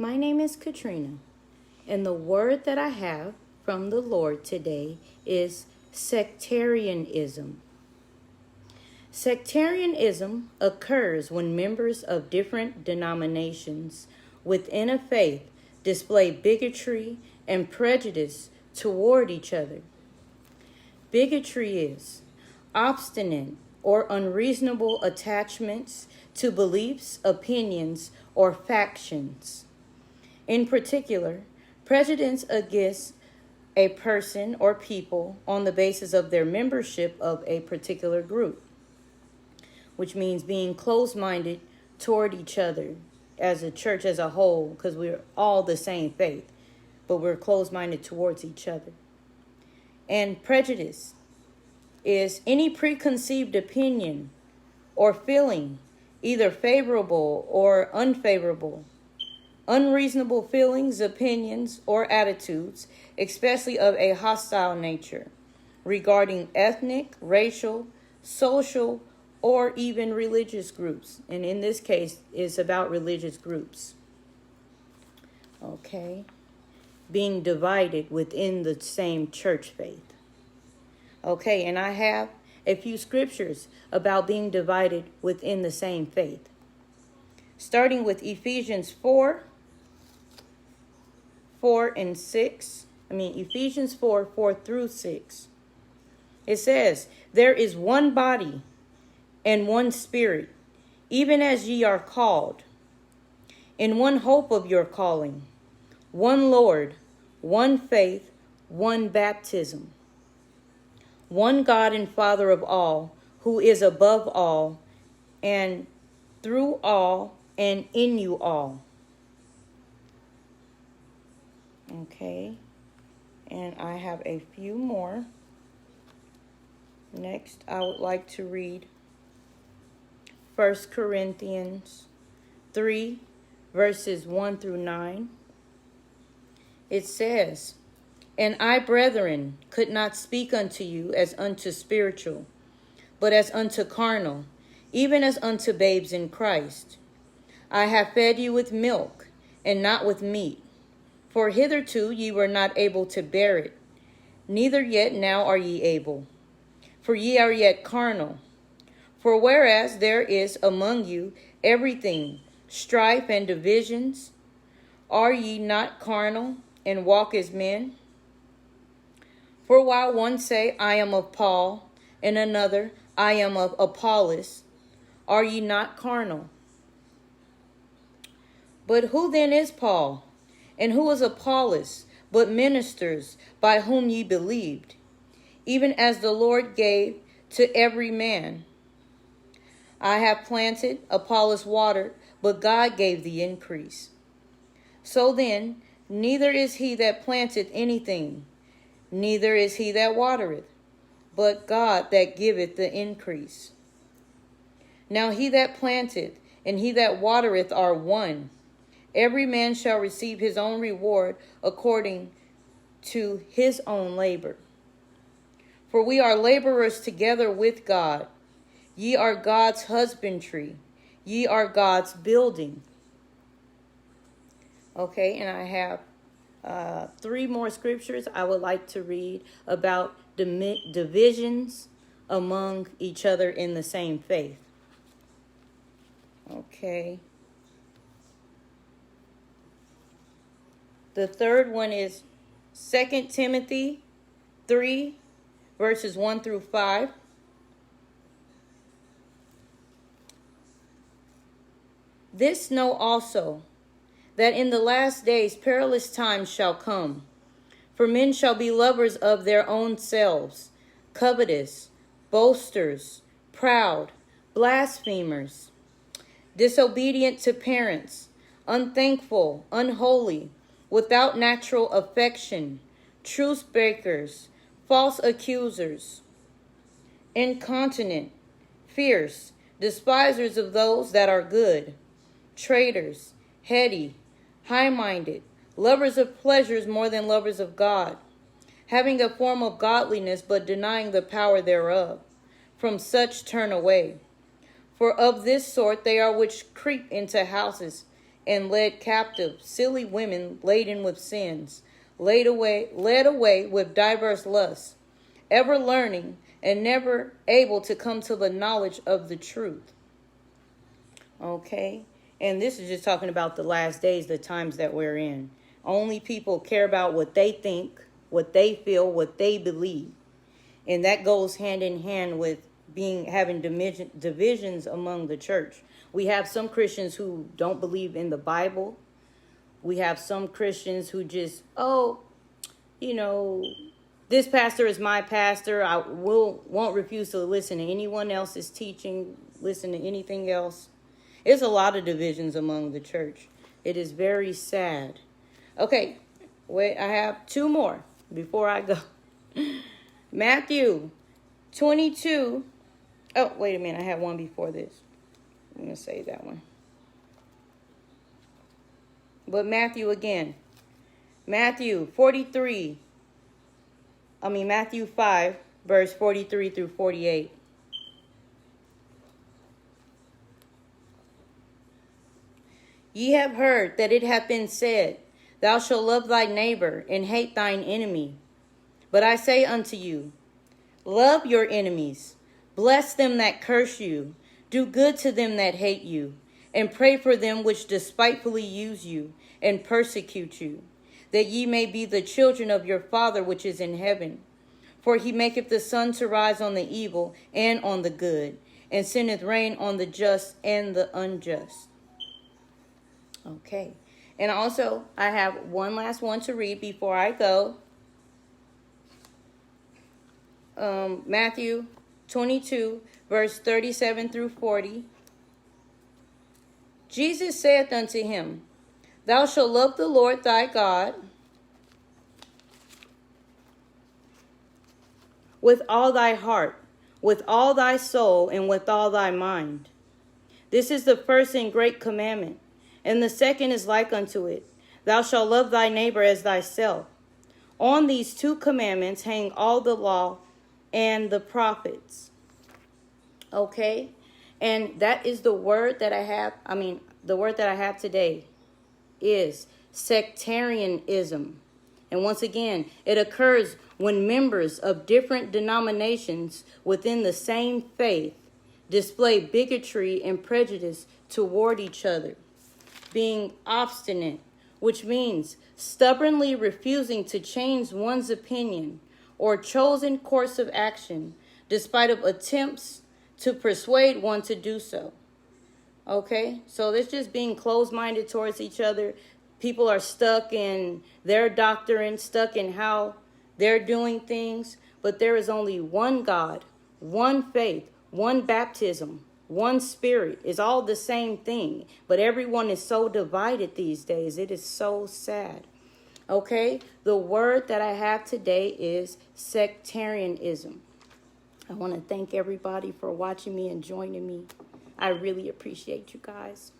My name is Katrina, and the word that I have from the Lord today is sectarianism. Sectarianism occurs when members of different denominations within a faith display bigotry and prejudice toward each other. Bigotry is obstinate or unreasonable attachments to beliefs, opinions, or factions. In particular, prejudice against a person or people on the basis of their membership of a particular group, which means being closed-minded toward each other as a church as a whole, because we're all the same faith, but we're closed-minded towards each other. And prejudice is any preconceived opinion or feeling, either favorable or unfavorable, unreasonable feelings, opinions, or attitudes, especially of a hostile nature, regarding ethnic, racial, social, or even religious groups. And in this case, it's about religious groups. Okay. Being divided within the same church faith. Okay, and I have a few scriptures about being divided within the same faith. Starting with Ephesians 4 and 6. Ephesians 4 through 6. It says, "There is one body and one Spirit, even as ye are called, in one hope of your calling, one Lord, one faith, one baptism, one God and Father of all, who is above all, and through all, and in you all." Okay, and I have a few more. Next, I would like to read 1 Corinthians 3, verses 1 through 9. It says, "And I, brethren, could not speak unto you as unto spiritual, but as unto carnal, even as unto babes in Christ. I have fed you with milk, and not with meat. For hitherto ye were not able to bear it, neither yet now are ye able. For ye are yet carnal. For whereas there is among you everything, strife and divisions, are ye not carnal, and walk as men? For while one say, I am of Paul, and another, I am of Apollos, are ye not carnal? But who then is Paul? And who is Apollos, but ministers by whom ye believed, even as the Lord gave to every man? I have planted, Apollos watered, but God gave the increase. So then, neither is he that planteth anything, neither is he that watereth, but God that giveth the increase. Now he that planteth and he that watereth are one. Every man shall receive his own reward according to his own labor. For we are laborers together with God. Ye are God's husbandry. Ye are God's building." Okay, and I have 3 more scriptures I would like to read about divisions among each other in the same faith. Okay. The third one is 2 Timothy 3, verses 1 through 5. "This know also, that in the last days perilous times shall come. For men shall be lovers of their own selves, covetous, boasters, proud, blasphemers, disobedient to parents, unthankful, unholy, without natural affection, truce breakers, false accusers, incontinent, fierce, despisers of those that are good, traitors, heady, high-minded, lovers of pleasures more than lovers of God, having a form of godliness but denying the power thereof. From such turn away. For of this sort they are which creep into houses and led captive silly women laden with sins, led away with diverse lusts, ever learning and never able to come to the knowledge of the truth. Okay? And this is just talking about the last days, the times that we're in. Only people care about what they think, what they feel, what they believe. And that goes hand in hand with having divisions among the church. We have some Christians who don't believe in the Bible. We have some Christians who just, this pastor is my pastor. I won't refuse to listen to anyone else's teaching, listen to anything else. There's a lot of divisions among the church. It is very sad. Okay, wait, I have two more before I go. Matthew 22. Oh, wait a minute. I have one before this. I'm going to say that one. But Matthew again. Matthew 5, verse 43 through 48. Ye have heard that it hath been said, Thou shalt love thy neighbor and hate thine enemy. But I say unto you, love your enemies, bless them that curse you, do good to them that hate you, and pray for them which despitefully use you and persecute you, that ye may be the children of your Father which is in heaven. For he maketh the sun to rise on the evil and on the good, and sendeth rain on the just and the unjust. Okay. And also, I have one last one to read before I go. Matthew 22, verse 37 through 40. Jesus saith unto him, Thou shalt love the Lord thy God with all thy heart, with all thy soul, and with all thy mind. This is the first and great commandment. And the second is like unto it. Thou shalt love thy neighbor as thyself. On these two commandments hang all the law and the prophets. Okay? And that is the word that I have. The word that I have today is sectarianism. And once again, it occurs when members of different denominations within the same faith display bigotry and prejudice toward each other. Being obstinate, which means stubbornly refusing to change one's opinion or chosen course of action, despite of attempts to persuade one to do so. Okay, so it's just being closed-minded towards each other. People are stuck in their doctrine, stuck in how they're doing things, but there is only one God, one faith, one baptism, one spirit. Is all the same thing, but everyone is so divided these days. It is so sad. Okay, the word that I have today is sectarianism. I want to thank everybody for watching me and joining me. I really appreciate you guys.